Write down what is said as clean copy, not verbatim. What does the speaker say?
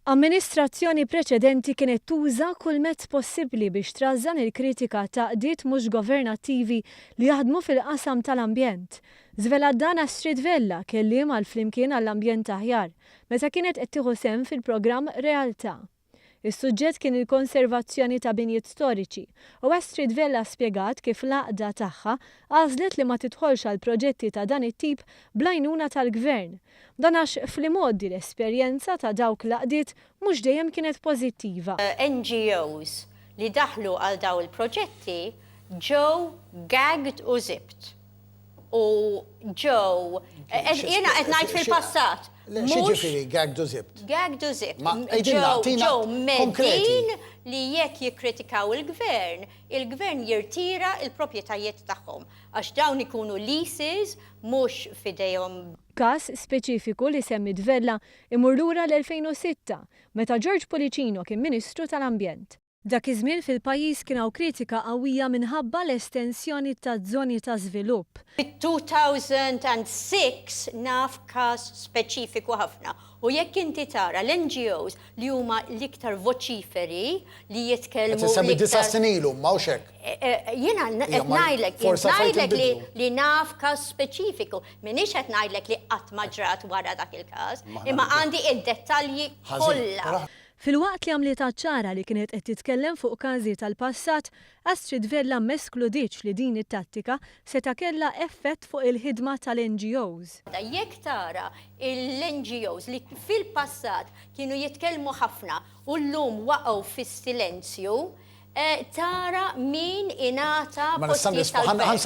Amministrazzjoni preċedenti kienet tuża kull mezz possibbli biex trażżan il-kritika ta' qdiet mhux governattivi li jaħdmu fil-qasam tal-ambjent. Żvela dan Astrid Vella kelliem għal Flimkien għall-Ambjent Aħjar meta kienet qed tieħu sehem fil-programm Realta. Is-suġġett kien il-konservazzjoni ta' binjiet storiċi u Astrid Vella spjegat kif l-għaqda tagħha għażlet li ma tidħolx għal proġetti ta' dan it-tip bl-għajnuna tal-gvern. Dan għax fl-imoddi l-esperjenza ta' dawk l-għaqdiet mhux dejjem kienet pożittiva. NGOs li daħlu għal daw il-proġetti ġew gagged u zibt. U ġew, jiena qed ngħid fil-passat. Xiġifieri gagged u zibt? Gagged u zibt. Ġew meddin li jekk jikkritikaw il-gvern jirtira il-proprjetajiet tagħhom għax dawn ikunu leases mhux fidejhom. Każ speċifiku li semmit Vella imur lura l-2006 meta George Policino kien Ministru tal-Ambjent. Dak iż-żmien fil-pajjiż kien hawn kritika qawwija minħabba l-estensjoni taż-żoni ta' żvilupp. Fil-2006 naf każ speċifiku ħafna u jekk inti tara l-NGOs li huma l-iktar voċiferi li jitkellmu. Tissemmi disa' snin ilhom m'hawnx hekk. Jiena qed ngħidlek li naf każ speċifiku. M'iniex qed ngħidlek li qatt ma ġrat wara dak il-każ, imma għandi id-dettalji kollha. Fil-waqt li għamliet ċara li kienet qed titkellem fuq każi tal-passat, Astrid Vella meskluditx li din it-tattika seta' kellha effett fuq il-ħidma tal-NGOs. Jekk tara l-NGOs li fil-passat kienu jitkellmu ħafna u llum waqgħu fis-silenzju, tara min ingħata postijiet tal-gvern.